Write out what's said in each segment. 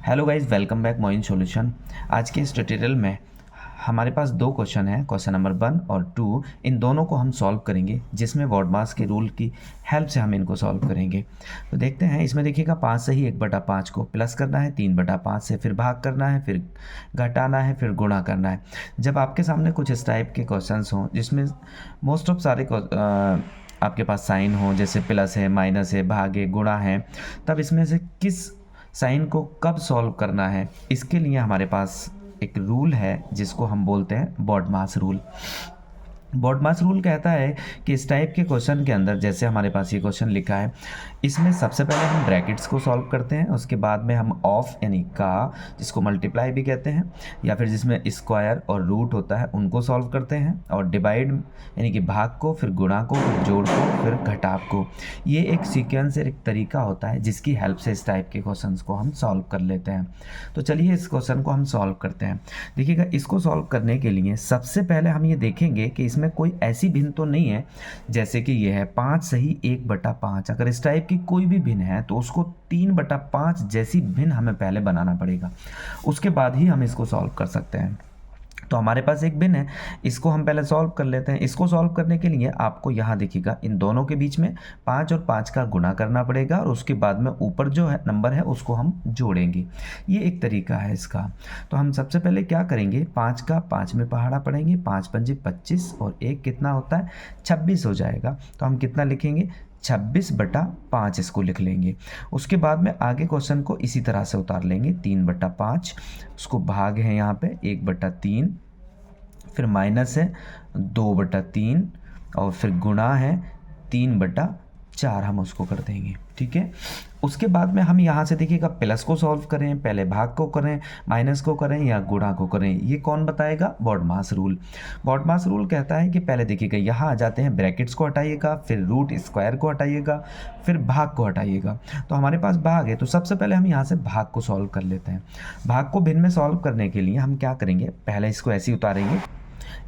Hello guys, welcome back Moin solution. आज के इस ट्यूटोरियल में हमारे पास दो क्वेश्चन हैं, क्वेश्चन नंबर 1 और 2। इन दोनों को हम सॉल्व करेंगे, जिसमें बॉडमास के रूल की हेल्प से हम इनको सॉल्व करेंगे। तो देखते हैं, इसमें देखिएगा 5 से ही 1/5 को प्लस करना है, 3/5 से फिर भाग करना है, फिर घटाना है, फिर गुणा करना है। जब आपके सामने कुछ इस टाइप के क्वेश्चन हों जिसमें मोस्ट ऑफ सारे आपके पास साइन हो, जैसे प्लस है, माइनस है, भाग है, गुणा है, तब इसमें से किस साइन को कब सॉल्व करना है, इसके लिए हमारे पास एक रूल है जिसको हम बोलते हैं बॉडमास रूल। बॉडमास रूल कहता है कि इस टाइप के क्वेश्चन के अंदर, जैसे हमारे पास ये क्वेश्चन लिखा है, इसमें सबसे पहले हम ब्रैकेट्स को सॉल्व करते हैं, उसके बाद में हम ऑफ यानी का, जिसको मल्टीप्लाई भी कहते हैं, या फिर जिसमें स्क्वायर और रूट होता है, उनको सॉल्व करते हैं, और डिवाइड यानी कि भाग को, फिर गुणा को, फिर जोड़ को, फिर घटाव को। ये एक सीक्वेंस, एक तरीका होता है जिसकी हेल्प से इस टाइप के क्वेश्चन को हम सॉल्व कर लेते हैं। तो चलिए इस क्वेश्चन को हम सॉल्व करते हैं। देखिएगा, इसको सॉल्व करने के लिए सबसे पहले हम ये देखेंगे कि इसमें कोई ऐसी भिन्न तो नहीं है, जैसे कि ये है 5 सही 1/5। अगर इस टाइप की कोई भी भिन्न है तो उसको 3/5 जैसी भिन्न हमें पहले बनाना पड़ेगा, उसके बाद ही हम इसको सॉल्व कर सकते हैं। तो हमारे पास एक भिन्न है, इसको हम पहले सॉल्व कर लेते हैं। इसको सॉल्व करने के लिए आपको यहाँ देखिएगा, इन दोनों के बीच में 5 और 5 का गुणा करना पड़ेगा, और उसके बाद में ऊपर जो है नंबर है उसको हम जोड़ेंगे। ये एक तरीका है इसका। तो हम सबसे पहले क्या करेंगे, 5 का 5 में पहाड़ा पड़ेंगे, 5 पंजे 25 और 1 कितना होता है 26 हो जाएगा। तो हम कितना लिखेंगे 26/5 इसको लिख लेंगे। उसके बाद में आगे क्वेश्चन को इसी तरह से उतार लेंगे, 3/5, उसको भाग है यहाँ पे 1/3, फिर माइनस है 2/3, और फिर गुणा है 3/4, हम उसको कर देंगे। ठीक है, उसके बाद में हम यहाँ से देखिएगा प्लस को सॉल्व करें, पहले भाग को करें, माइनस को करें या गुणा को करें, ये कौन बताएगा, बॉडमास रूल। बॉडमास रूल कहता है कि पहले देखिएगा यहाँ आ जाते हैं, ब्रैकेट्स को हटाइएगा, फिर रूट स्क्वायर को हटाइएगा, फिर भाग को हटाइएगा। तो हमारे पास भाग है, तो सबसे पहले हम यहाँ से भाग को सॉल्व कर लेते हैं। भाग को भिन्न में सॉल्व करने के लिए हम क्या करेंगे, पहले इसको ऐसे ही उतारेंगे,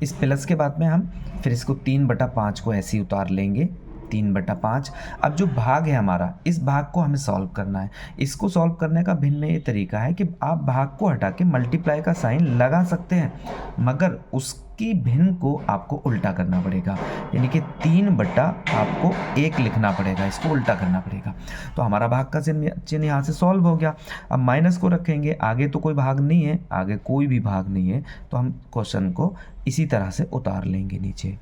इस प्लस के बाद में हम फिर इसको 3/5 को ऐसे ही उतार लेंगे, 3/5। अब जो भाग है हमारा, इस भाग को हमें सॉल्व करना है। इसको सॉल्व करने का भिन्न में ये तरीका है कि आप भाग को हटा के मल्टीप्लाई का साइन लगा सकते हैं, मगर उसकी भिन्न को आपको उल्टा करना पड़ेगा, यानी कि 3/1 लिखना पड़ेगा, इसको उल्टा करना पड़ेगा। तो हमारा भाग का चिन्ह यहाँ से सॉल्व हो गया। अब माइनस को रखेंगे, आगे तो कोई भाग नहीं है, आगे कोई भी भाग नहीं है, तो हम क्वेश्चन को इसी तरह से उतार लेंगे नीचे।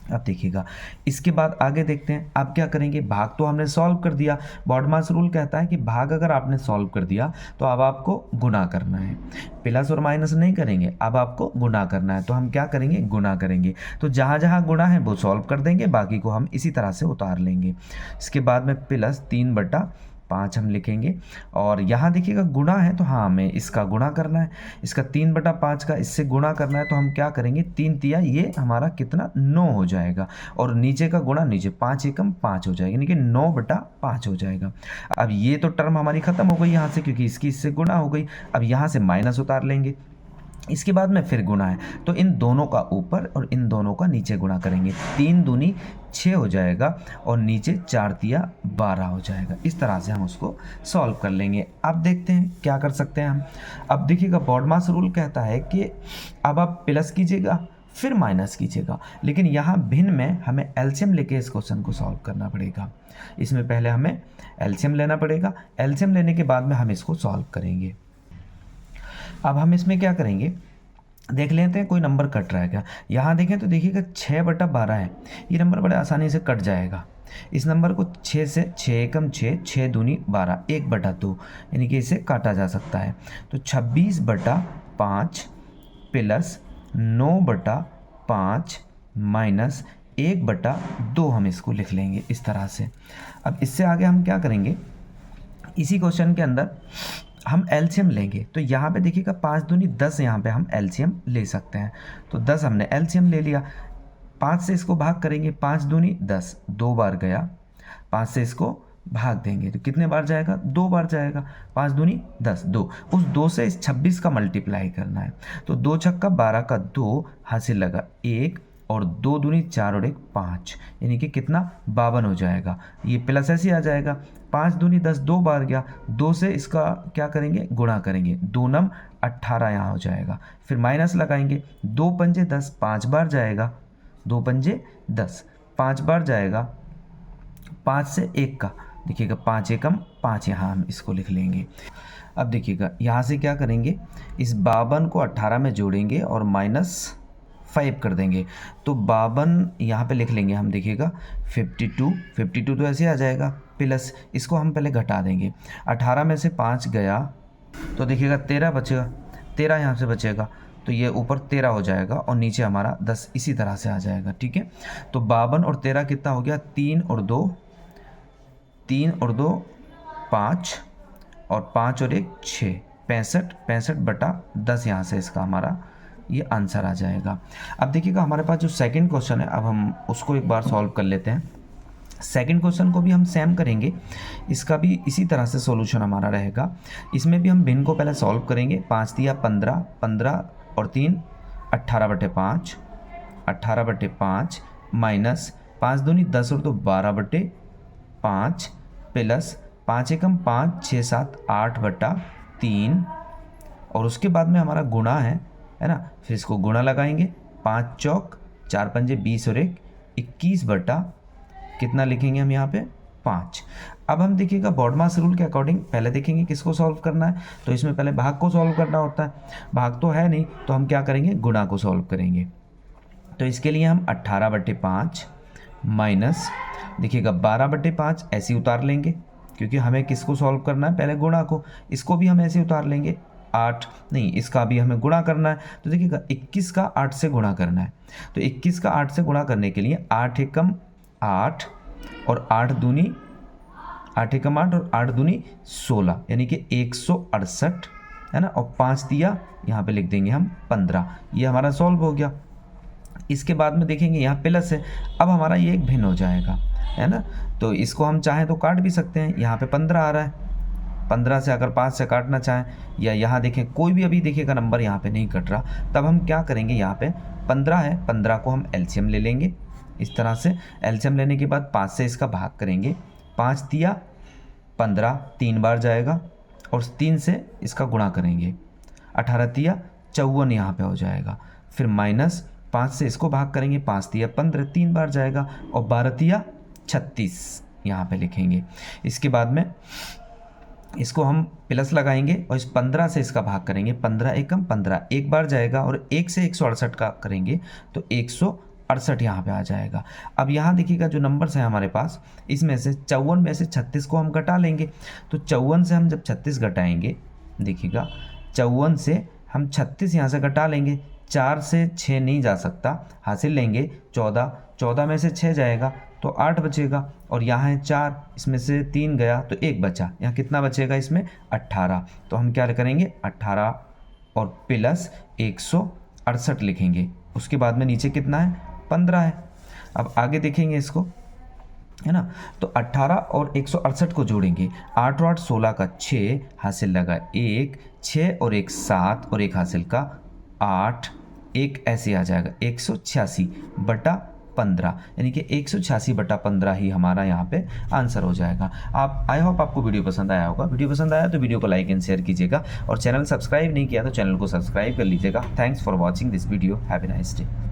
अब देखिएगा, इसके बाद आगे देखते हैं। अब क्या करेंगे, भाग तो हमने सॉल्व कर दिया। बॉडमास रूल कहता है कि भाग अगर आपने सॉल्व कर दिया तो अब आपको गुणा करना है, प्लस और माइनस नहीं करेंगे, अब आपको गुणा करना है। तो हम क्या करेंगे, गुणा करेंगे। तो जहाँ जहाँ गुणा है वो सॉल्व कर देंगे, बाकी को हम इसी तरह से उतार लेंगे। इसके बाद में प्लस 3/5 हम लिखेंगे, और यहाँ देखिएगा गुणा है, तो हाँ हमें इसका गुणा करना है, इसका 3/5 का इससे गुणा करना है। तो हम क्या करेंगे, 3 तिया ये हमारा कितना 9 हो जाएगा, और नीचे का गुणा नीचे 5 एकम 5 हो जाएगा, यानी कि 9/5 हो जाएगा। अब ये तो टर्म हमारी ख़त्म हो गई यहाँ से, क्योंकि इसकी इससे गुणा हो गई। अब यहाँ से माइनस उतार लेंगे, इसके बाद में फिर गुणा है, तो इन दोनों का ऊपर और इन दोनों का नीचे गुणा करेंगे, 3 दूनी 6 हो जाएगा, और नीचे 4 तिया 12 हो जाएगा। इस तरह से हम उसको सॉल्व कर लेंगे। अब देखते हैं क्या कर सकते हैं हम। अब देखिएगा, बॉडमास रूल कहता है कि अब आप प्लस कीजिएगा फिर माइनस कीजिएगा, लेकिन यहाँ भिन्न में हमें एलसीएम लेके इस क्वेश्चन को सॉल्व करना पड़ेगा। इसमें पहले हमें एलसीएम लेना पड़ेगा, एलसीएम लेने के बाद में हम इसको सॉल्व करेंगे। अब हम इसमें क्या करेंगे, देख लेते हैं कोई नंबर कट रहा है क्या। यहाँ देखें तो देखिएगा 6/12 है, ये नंबर बड़े आसानी से कट जाएगा। इस नंबर को 6 से 6 एकम 6, 6 दूनी 12, 1/2, यानी कि इसे काटा जा सकता है। तो 26/5 प्लस 9/5 माइनस 1/2 हम इसको लिख लेंगे इस तरह से। अब इससे आगे हम क्या करेंगे, इसी क्वेश्चन के अंदर हम एलसीएम लेंगे। तो यहाँ पे देखिएगा 5 दूनी 10, यहाँ पे हम एलसीएम ले सकते हैं। तो 10 हमने एलसीएम ले लिया, 5 से इसको भाग करेंगे, 5 दूनी 10, 2 बार गया, 5 से इसको भाग देंगे तो कितने बार जाएगा, 2 बार जाएगा। 5 दूनी 10, 2, उस 2 से इस 26 का मल्टीप्लाई करना है। तो 2 छक्का 12 का 2, हासिल लगा 1, और 2 दूनी 4 और 1 5, यानी कि कितना 52 हो जाएगा। ये प्लस ऐसे आ जाएगा, 5 दूनी 10, 2 बार गया, 2 से इसका क्या करेंगे गुणा करेंगे, 2 नम 18 यहाँ हो जाएगा। फिर माइनस लगाएंगे, 2 पंजे 10, 5 बार जाएगा, 2 पंजे 10, 5 बार जाएगा, 5 से 1 का देखिएगा 5 एकम 5, यहाँ हम इसको लिख लेंगे। अब देखिएगा यहाँ से क्या करेंगे, इस 52 को 18 में जोड़ेंगे और -5 कर देंगे, तो 52 यहाँ पे लिख लेंगे हम। देखिएगा 52 तो ऐसे आ जाएगा, प्लस इसको हम पहले घटा देंगे, 18 में से 5 गया तो देखिएगा 13 बचेगा, 13 यहाँ से बचेगा, तो ये ऊपर 13 हो जाएगा और नीचे हमारा 10 इसी तरह से आ जाएगा। ठीक है, तो 52 और 13 कितना हो गया, 3 और 2 5 और 5 और 1 6, 65 बटा 10 यहाँ से इसका हमारा ये आंसर आ जाएगा। अब देखिएगा हमारे पास जो सेकंड क्वेश्चन है, अब हम उसको एक बार सॉल्व कर लेते हैं। सेकंड क्वेश्चन को भी हम सेम करेंगे, इसका भी इसी तरह से सॉल्यूशन हमारा रहेगा। इसमें भी हम भिन्न को पहले सॉल्व करेंगे। 5 दिया 15, 15 और 3 18/5, 18/5 माइनस 5 दूनी 10 और 2 12/5 प्लस 5 एकम 5, 6 7 8/3 और उसके बाद में हमारा गुणा है ना, फिर इसको गुणा लगाएंगे, 5 चौक 4 पंजे 20 और 1 21 बटा कितना लिखेंगे हम यहाँ पे 5। अब हम देखिएगा बॉडमास रूल के अकॉर्डिंग पहले देखेंगे किसको सॉल्व करना है, तो इसमें पहले भाग को सॉल्व करना होता है, भाग तो है नहीं तो हम क्या करेंगे गुणा को सॉल्व करेंगे। तो इसके लिए हम 18/5 माइनस देखिएगा 12/5 ऐसे ही उतार लेंगे, क्योंकि हमें किसको सॉल्व करना है पहले गुणा को, इसको भी हम ऐसे उतार लेंगे, 8 नहीं इसका भी हमें गुणा करना है, तो देखिएगा 21 का 8 से गुणा करना है, तो 21 का 8 से गुणा करने के लिए 8 एकम 8 और 8 दूनी 8 एकम 8 और 8 दूनी 16, यानी कि 168 है ना, और 5 दिया यहाँ पे लिख देंगे हम 15, ये हमारा सॉल्व हो गया। इसके बाद में देखेंगे यहाँ प्लस है, अब हमारा ये एक भिन्न हो जाएगा है ना, तो इसको हम चाहें तो काट भी सकते हैं, यहाँ पे 15 आ रहा है, 15 से अगर 5 से काटना चाहें, या यहाँ देखें कोई भी अभी देखिएगा नंबर यहाँ पे नहीं कट रहा, तब हम क्या करेंगे, यहाँ पे 15 है, 15 को हम एलसीएम ले लेंगे इस तरह से। एलसीएम लेने के बाद 5 से इसका भाग करेंगे, 5 दिया 15 3 बार जाएगा और 3 से इसका गुणा करेंगे, 18 दिया 54 यहाँ पे हो जाएगा, फिर माइनस 5 से इसको भाग करेंगे, 5 दिया 15 3 बार जाएगा और 12 दिया 36 यहाँ पे लिखेंगे। इसके बाद में इसको हम प्लस लगाएंगे और इस 15 से इसका भाग करेंगे, 15 एकम 15 एक बार जाएगा और 1 से 168 का करेंगे तो 168 यहाँ पे आ जाएगा। अब यहाँ देखिएगा जो नंबर्स हैं हमारे पास, इसमें से 54 में से 36 को हम घटा लेंगे, तो 54 से हम जब 36 घटाएंगे, देखिएगा 54 से हम 36 यहाँ से घटा लेंगे, 4 से 6 नहीं जा सकता, हासिल लेंगे 14, 14 में से 6 जाएगा तो 8 बचेगा, और यहाँ है 4, इसमें से 3 गया तो 1 बचा, यहाँ कितना बचेगा इसमें 18, तो हम क्या करेंगे 18 और प्लस 168 लिखेंगे। उसके बाद में नीचे कितना है 15 है। अब आगे देखेंगे इसको है ना, तो 18 और 168 को जोड़ेंगे, 8 और 8 16 का 6 हासिल लगा 1, 6 और 1 7 और 1 हासिल का 8, 1 ऐसे आ जाएगा 186/15, यानी कि 186/15 ही हमारा यहाँ पे आंसर हो जाएगा। आप आई होप आपको वीडियो पसंद आया होगा। वीडियो पसंद आया तो वीडियो को लाइक एंड शेयर कीजिएगा, और चैनल सब्सक्राइब नहीं किया तो चैनल को सब्सक्राइब कर लीजिएगा। Thanks for watching this video, have a nice day.